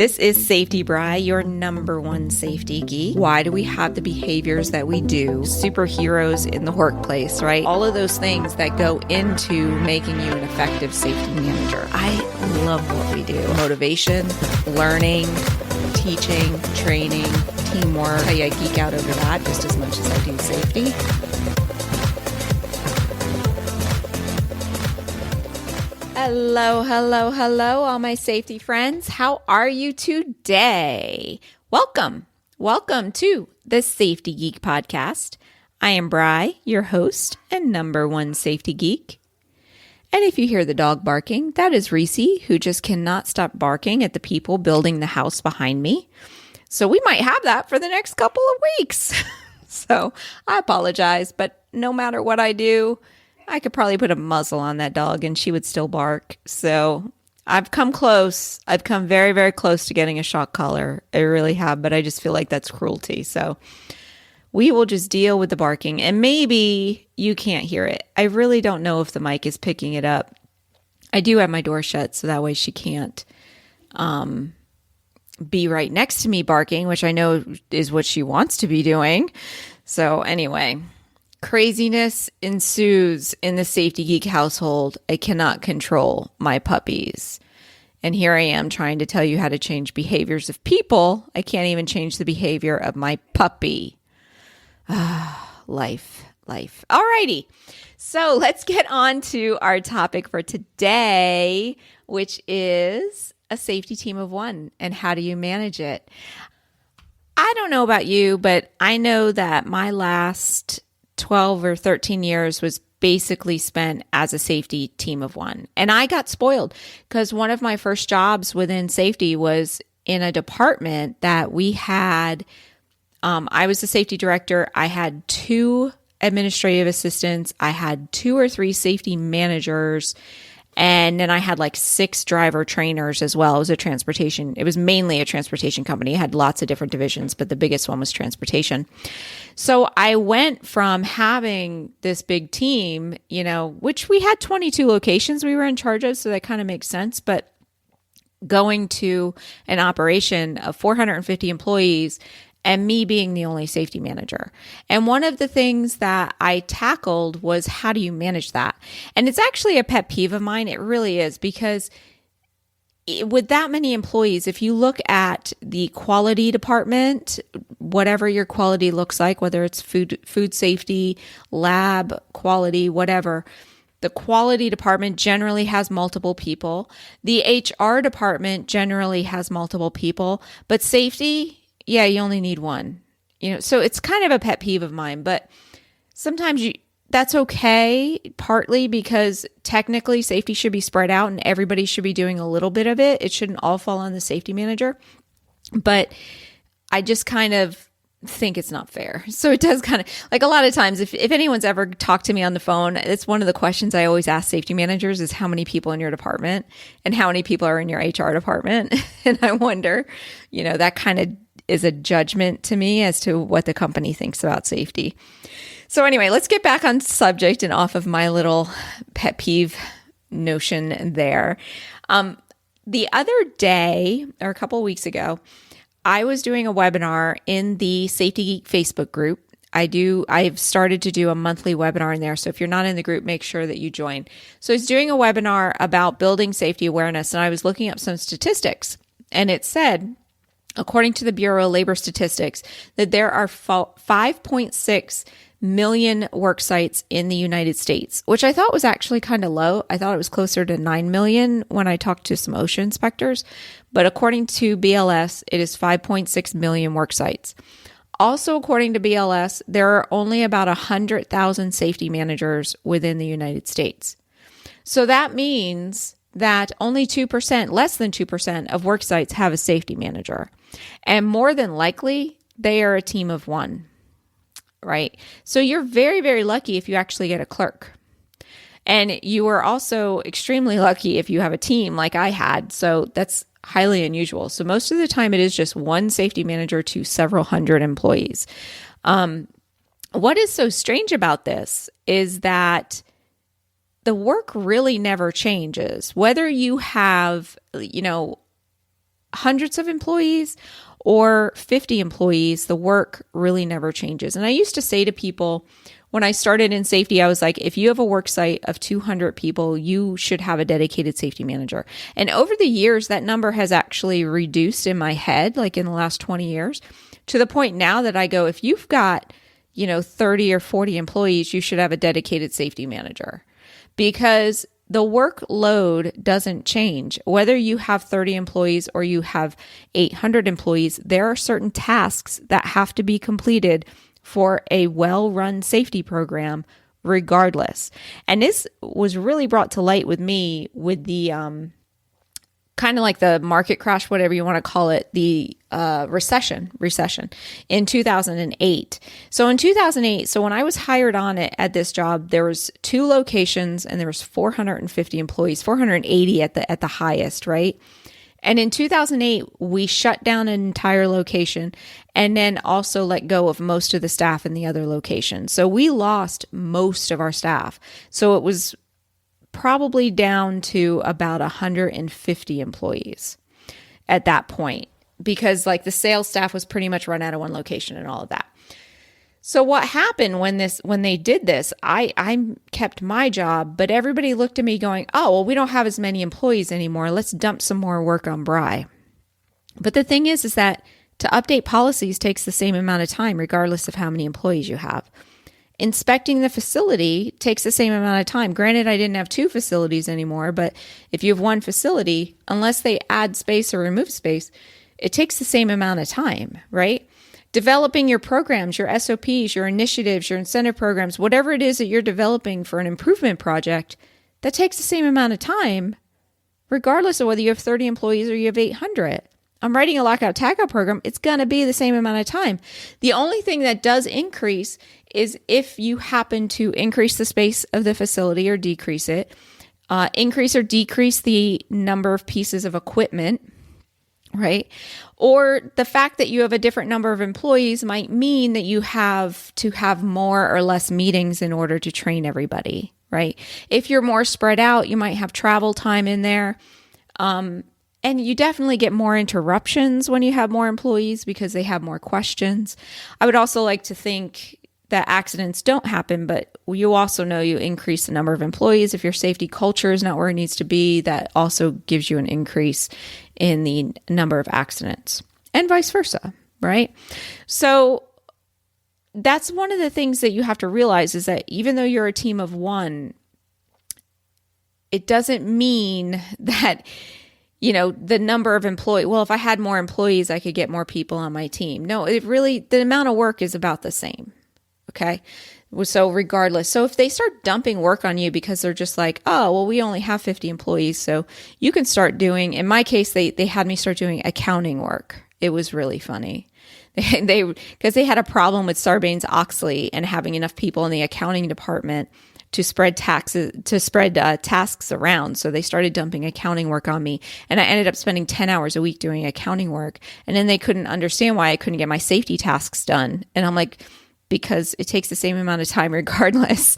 This is Safety Bri, your number one safety geek. Why do we have the behaviors that we do? Superheroes in the workplace, right? All of those things that go into making you an effective safety manager. I love what we do. Motivation, learning, teaching, training, teamwork. I geek out over that just as much as I do safety. Hello, hello, hello, all my safety friends. How are you today? Welcome to the Safety Geek podcast. I am Bri, your host and number one safety geek. And if you hear the dog barking, that is Reese, who just cannot stop barking at the people building the house behind me. So we might have that for the next couple of weeks. So I apologize, but no matter what I do, I could probably put a muzzle on that dog and she would still bark. So I've come close. I've come very, very close to getting a shock collar. I really have, but I just feel like that's cruelty. So we will just deal with the barking and maybe you can't hear it. I really don't know if the mic is picking it up. I do have my door shut so that way she can't be right next to me barking, which I know is what she wants to be doing. So anyway, craziness ensues in the Safety Geek household. I cannot control my puppies. And here I am trying to tell you how to change behaviors of people. I can't even change the behavior of my puppy. Life. Alrighty. So let's get on to our topic for today, which is a safety team of one and how do you manage it? I don't know about you, but I know that my last 12 or 13 years was basically spent as a safety team of one. And I got spoiled because one of my first jobs within safety was in a department that we had. I was the safety director. I had 2 administrative assistants. I had 2 or 3 safety managers. And then I had like 6 driver trainers as well. It was mainly a transportation company. It had lots of different divisions, but the biggest one was transportation. So I went from having this big team, which we had 22 locations we were in charge of. So that kind of makes sense. But going to an operation of 450 employees and me being the only safety manager. And one of the things that I tackled was how do you manage that? And it's actually a pet peeve of mine. It really is, because with that many employees, if you look at the quality department, whatever your quality looks like, whether it's food safety, lab quality, whatever, the quality department generally has multiple people. The HR department generally has multiple people, but safety, yeah, you only need one, so it's kind of a pet peeve of mine, but sometimes that's okay, partly because technically safety should be spread out and everybody should be doing a little bit of it. It shouldn't all fall on the safety manager, but I just kind of think it's not fair. So it does kind of, like a lot of times, if anyone's ever talked to me on the phone, it's one of the questions I always ask safety managers is how many people in your department and how many people are in your HR department. And I wonder, that kind of is a judgment to me as to what the company thinks about safety. So anyway, let's get back on subject and off of my little pet peeve notion there. The other day, or a couple of weeks ago, I was doing a webinar in the Safety Geek Facebook group. I've started to do a monthly webinar in there. So if you're not in the group, make sure that you join. So I was doing a webinar about building safety awareness, and I was looking up some statistics, and it said, according to the Bureau of Labor Statistics, that there are 5.6 million work sites in the United States, which I thought was actually kind of low. I thought it was closer to 9 million when I talked to some OSHA inspectors. But according to BLS, it is 5.6 million work sites. Also, according to BLS, there are only about 100,000 safety managers within the United States. So that means that only 2%, less than 2% of work sites have a safety manager. And more than likely, they are a team of one, right? So you're very, very lucky if you actually get a clerk. And you are also extremely lucky if you have a team like I had. So that's highly unusual. So most of the time it is just one safety manager to several hundred employees. What is so strange about this is that the work really never changes. Whether you have, hundreds of employees or 50 employees, the work really never changes. And I used to say to people when I started in safety, I was like, if you have a work site of 200 people, you should have a dedicated safety manager. And over the years, that number has actually reduced in my head, like in the last 20 years, to the point now that I go, if you've got, 30 or 40 employees, you should have a dedicated safety manager, because the workload doesn't change. Whether you have 30 employees or you have 800 employees, there are certain tasks that have to be completed for a well-run safety program regardless. And this was really brought to light with me with the kind of like the market crash, whatever you want to call it, the recession in 2008. So in 2008, so when I was hired on it at this job, there was 2 locations and there was 450 employees, 480 at the highest, right? And in 2008, we shut down an entire location and then also let go of most of the staff in the other location. So we lost most of our staff. So it was probably down to about 150 employees at that point, because like the sales staff was pretty much run out of one location and all of that. So what happened when they did this, I kept my job, but everybody looked at me going, oh, well, we don't have as many employees anymore. Let's dump some more work on Bri. But the thing is that to update policies takes the same amount of time, regardless of how many employees you have. Inspecting the facility takes the same amount of time. Granted, I didn't have 2 facilities anymore, but if you have one facility, unless they add space or remove space, it takes the same amount of time, right? Developing your programs, your SOPs, your initiatives, your incentive programs, whatever it is that you're developing for an improvement project, that takes the same amount of time, regardless of whether you have 30 employees or you have 800. I'm writing a lockout tagout program. It's going to be the same amount of time. The only thing that does increase is if you happen to increase the space of the facility or decrease it, increase or decrease the number of pieces of equipment, right? Or the fact that you have a different number of employees might mean that you have to have more or less meetings in order to train everybody, right? If you're more spread out, you might have travel time in there. And you definitely get more interruptions when you have more employees because they have more questions. I would also like to think that accidents don't happen, but you also know you increase the number of employees. If your safety culture is not where it needs to be, that also gives you an increase in the number of accidents and vice versa, right? So that's one of the things that you have to realize is that even though you're a team of one, it doesn't mean that the number of employees, well, if I had more employees, I could get more people on my team. No, the amount of work is about the same. Okay. So regardless, so if they start dumping work on you because they're just like, oh, well, we only have 50 employees. So you can start doing, in my case, they had me start doing accounting work. It was really funny. Because they had a problem with Sarbanes-Oxley and having enough people in the accounting department to spread tasks around. So they started dumping accounting work on me. And I ended up spending 10 hours a week doing accounting work. And then they couldn't understand why I couldn't get my safety tasks done. And I'm like, because it takes the same amount of time regardless.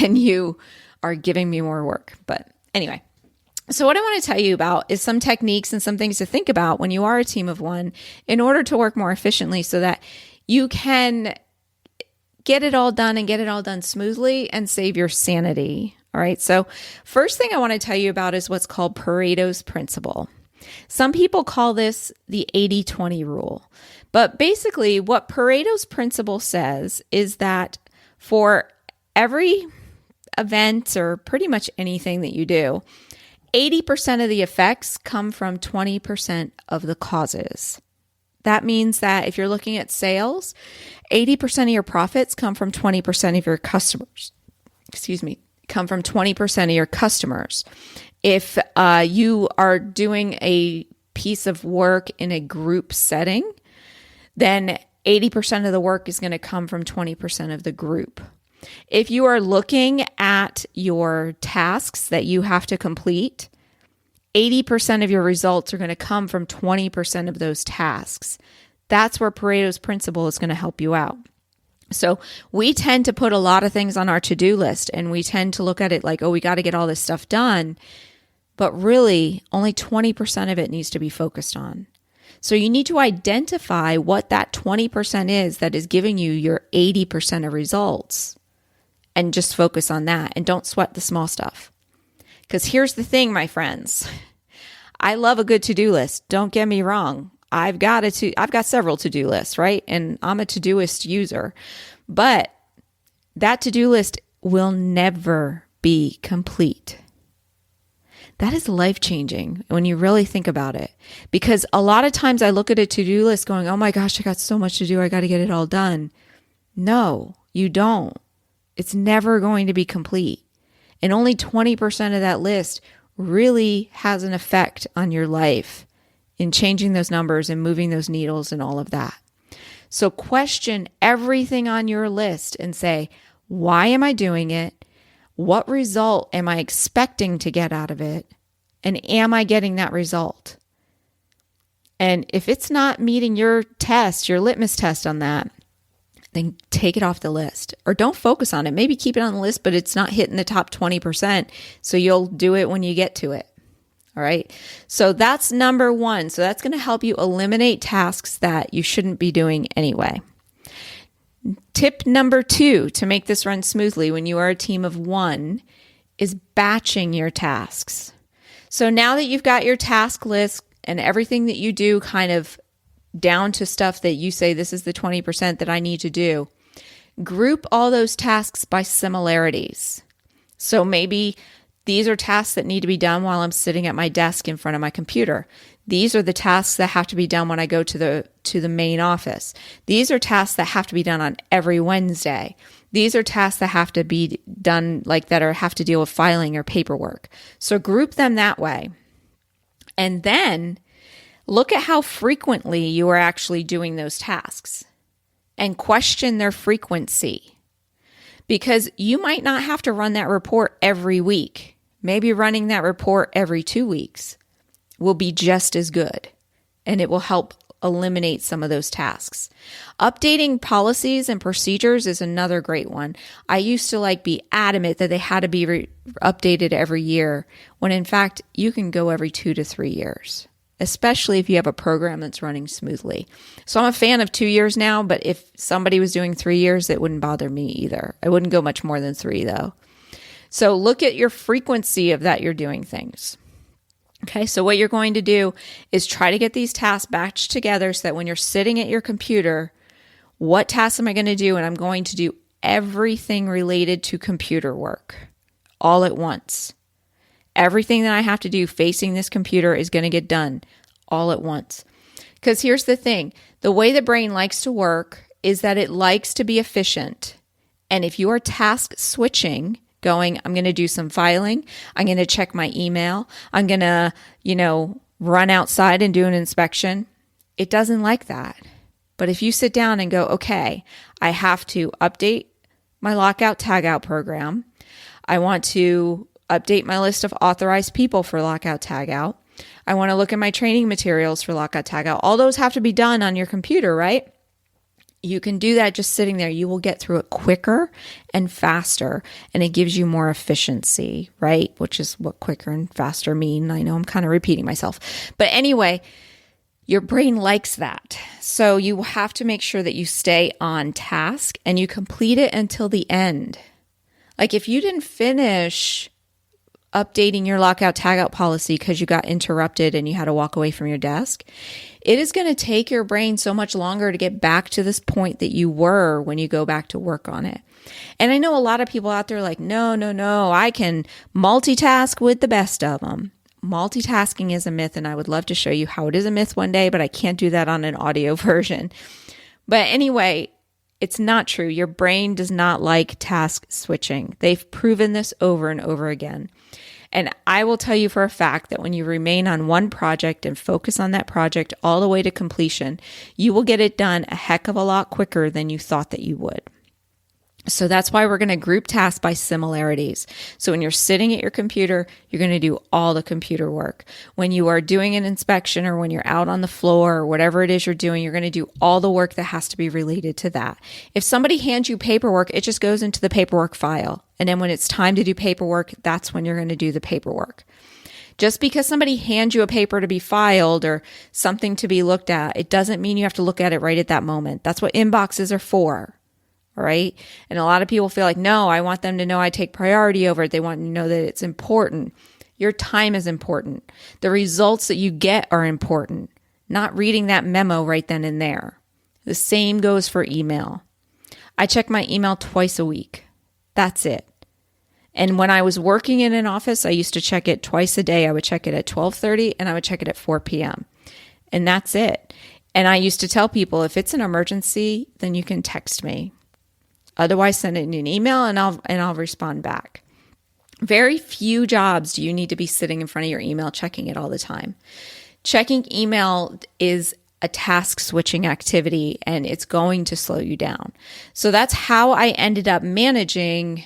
And you are giving me more work. But anyway, so what I want to tell you about is some techniques and some things to think about when you are a team of one in order to work more efficiently so that you can get it all done and get it all done smoothly and save your sanity. All right. So first thing I want to tell you about is what's called Pareto's principle. Some people call this the 80-20 rule. But basically what Pareto's principle says is that for every event or pretty much anything that you do, 80% of the effects come from 20% of the causes. That means that if you're looking at sales, 80% of your profits come from 20% of your customers. Come from 20% of your customers. If you are doing a piece of work in a group setting, then 80% of the work is going to come from 20% of the group. If you are looking at your tasks that you have to complete, 80% of your results are going to come from 20% of those tasks. That's where Pareto's principle is going to help you out. So we tend to put a lot of things on our to-do list and we tend to look at it like, oh, we got to get all this stuff done. But really, only 20% of it needs to be focused on. So you need to identify what that 20% is that is giving you your 80% of results, and just focus on that and don't sweat the small stuff. Because here's the thing, my friends. I love a good to-do list. Don't get me wrong. I've got several to-do lists, right? And I'm a to-doist user. But that to-do list will never be complete. That is life-changing when you really think about it. Because a lot of times I look at a to-do list going, oh my gosh, I got so much to do. I got to get it all done. No, you don't. It's never going to be complete. And only 20% of that list really has an effect on your life in changing those numbers and moving those needles and all of that. So question everything on your list and say, why am I doing it? What result am I expecting to get out of it? And am I getting that result? And if it's not meeting your test, your litmus test on that, then take it off the list or don't focus on it. Maybe keep it on the list, but it's not hitting the top 20%. So you'll do it when you get to it. All right. So that's number one. So that's going to help you eliminate tasks that you shouldn't be doing anyway. Tip number 2 to make this run smoothly when you are a team of one is batching your tasks. So now that you've got your task list and everything that you do kind of down to stuff that you say, this is the 20% that I need to do, group all those tasks by similarities. So maybe these are tasks that need to be done while I'm sitting at my desk in front of my computer. These are the tasks that have to be done when I go to the main office. These are tasks that have to be done on every Wednesday. These are tasks that have to be done have to deal with filing or paperwork. So group them that way. And then look at how frequently you are actually doing those tasks and question their frequency. Because you might not have to run that report every week. Maybe running that report every 2 weeks will be just as good, and it will help eliminate some of those tasks. Updating policies and procedures is another great one. I used to be adamant that they had to be updated every year, when in fact you can go every 2 to 3 years, especially if you have a program that's running smoothly. So I'm a fan of 2 years now, but if somebody was doing 3 years, it wouldn't bother me either. I wouldn't go much more than 3 though. So look at your frequency of that you're doing things. Okay, so what you're going to do is try to get these tasks batched together so that when you're sitting at your computer, what tasks am I going to do? And I'm going to do everything related to computer work all at once. Everything that I have to do facing this computer is going to get done all at once. Because here's the thing, the way the brain likes to work is that it likes to be efficient. And if you are task switching, going, I'm going to do some filing, I'm going to check my email, I'm going to, run outside and do an inspection, it doesn't like that. But if you sit down and go, okay, I have to update my lockout tagout program, I want to update my list of authorized people for lockout tagout, I want to look at my training materials for lockout tagout, all those have to be done on your computer, right? You can do that just sitting there. You will get through it quicker and faster, and it gives you more efficiency, right? Which is what quicker and faster mean. I know I'm kind of repeating myself. But anyway, your brain likes that. So you have to make sure that you stay on task and you complete it until the end. Like if you didn't finish updating your lockout tagout policy because you got interrupted and you had to walk away from your desk, it is going to take your brain so much longer to get back to this point that you were when you go back to work on it. And I know a lot of people out there like, no, I can multitask with the best of them. Multitasking is a myth, and I would love to show you how it is a myth one day, but I can't do that on an audio version. But anyway, it's not true. Your brain does not like task switching. They've proven this over and over again. And I will tell you for a fact that when you remain on one project and focus on that project all the way to completion, you will get it done a heck of a lot quicker than you thought that you would. So that's why we're going to group tasks by similarities. So when you're sitting at your computer, you're going to do all the computer work. When you are doing an inspection or when you're out on the floor or whatever it is you're doing, you're going to do all the work that has to be related to that. If somebody hands you paperwork, it just goes into the paperwork file. And then when it's time to do paperwork, that's when you're going to do the paperwork. Just because somebody hands you a paper to be filed or something to be looked at, it doesn't mean you have to look at it right at that moment. That's what inboxes are for. All right. And a lot of people feel like, no, I want them to know I take priority over it. They want to know that it's important. Your time is important. The results that you get are important, not reading that memo right then and there. The same goes for email. I check my email twice a week. That's it. And when I was working in an office, I used to check it twice a day. I would check it at 12:30 and I would check it at 4 p.m. And that's it. And I used to tell people, if it's an emergency, then you can text me. Otherwise, send it in an email and I'll respond back. Very few jobs do you need to be sitting in front of your email checking it all the time. Checking email is a task switching activity and it's going to slow you down. So that's how I ended up managing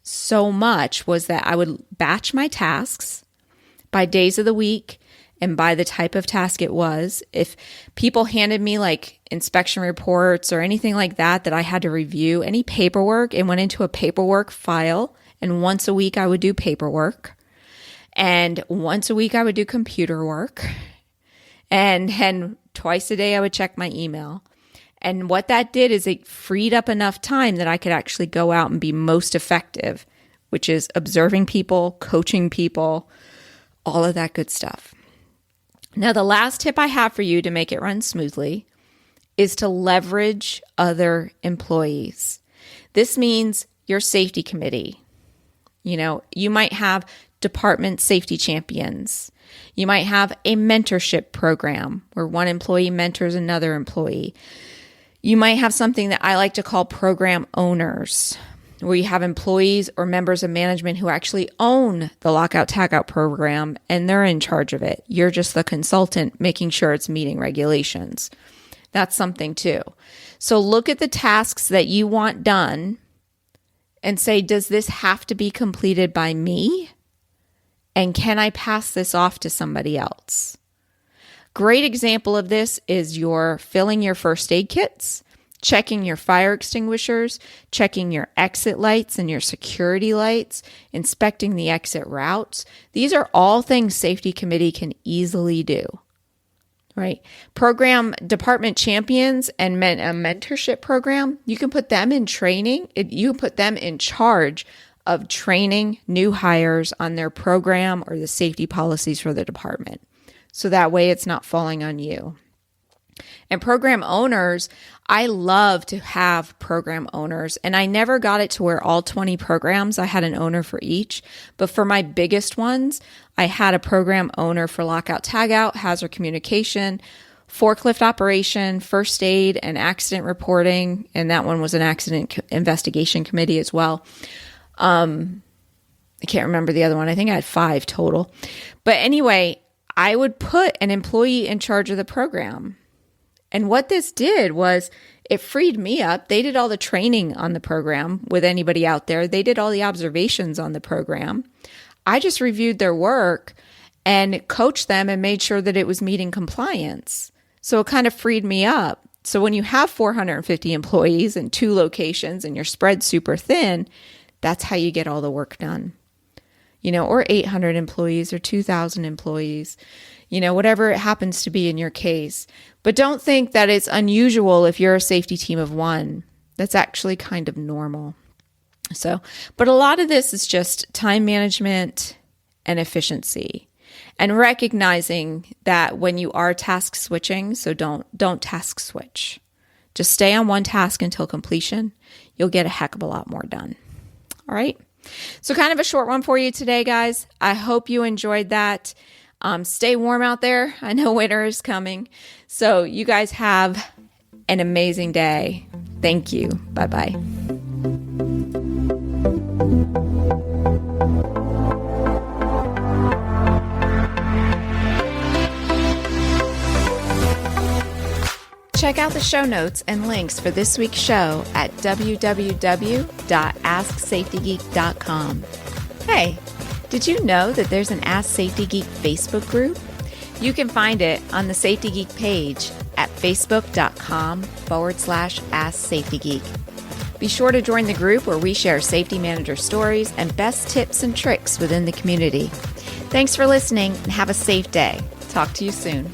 so much, was that I would batch my tasks by days of the week and by the type of task it was. If people handed me like inspection reports or anything like that I had to review, any paperwork, it went into a paperwork file. And once a week I would do paperwork. And once a week I would do computer work. And twice a day I would check my email. And what that did is it freed up enough time that I could actually go out and be most effective, which is observing people, coaching people, all of that good stuff. Now, the last tip I have for you to make it run smoothly is to leverage other employees. This means your safety committee. You know, you might have department safety champions. You might have a mentorship program where one employee mentors another employee. You might have something that I like to call program owners, where you have employees or members of management who actually own the lockout tagout program and they're in charge of it. You're just the consultant making sure it's meeting regulations. That's something too. So look at the tasks that you want done and say, does this have to be completed by me? And can I pass this off to somebody else? Great example of this is your filling your first aid kits, checking your fire extinguishers, checking your exit lights and your security lights, inspecting the exit routes. These are all things safety committee can easily do, right? Program department champions and a mentorship program, you can put them in training. You can put them in charge of training new hires on their program or the safety policies for the department. So that way it's not falling on you. And program owners, I love to have program owners. And I never got it to where all 20 programs, I had an owner for each. But for my biggest ones, I had a program owner for lockout tagout, hazard communication, forklift operation, first aid, and accident reporting. And that one was an accident investigation committee as well. I can't remember the other one. I think I had 5 total. But anyway, I would put an employee in charge of the program. And what this did was it freed me up. They did all the training on the program with anybody out there. They did all the observations on the program. I just reviewed their work and coached them and made sure that it was meeting compliance. So it kind of freed me up. So when you have 450 employees in 2 locations and you're spread super thin, that's how you get all the work done. You know, or 800 employees or 2,000 employees, you know, whatever it happens to be in your case. But don't think that it's unusual if you're a safety team of 1. That's actually kind of normal. So, but a lot of this is just time management and efficiency and recognizing that when you are task switching, so don't task switch. Just stay on one task until completion. You'll get a heck of a lot more done. All right. So kind of a short one for you today, guys. I hope you enjoyed that. Stay warm out there. I know winter is coming. So you guys have an amazing day. Thank you. Bye-bye. Check out the show notes and links for this week's show at www.asksafetygeek.com. Hey, did you know that there's an Ask Safety Geek Facebook group? You can find it on the Safety Geek page at facebook.com/AskSafetyGeek. Be sure to join the group where we share safety manager stories and best tips and tricks within the community. Thanks for listening and have a safe day. Talk to you soon.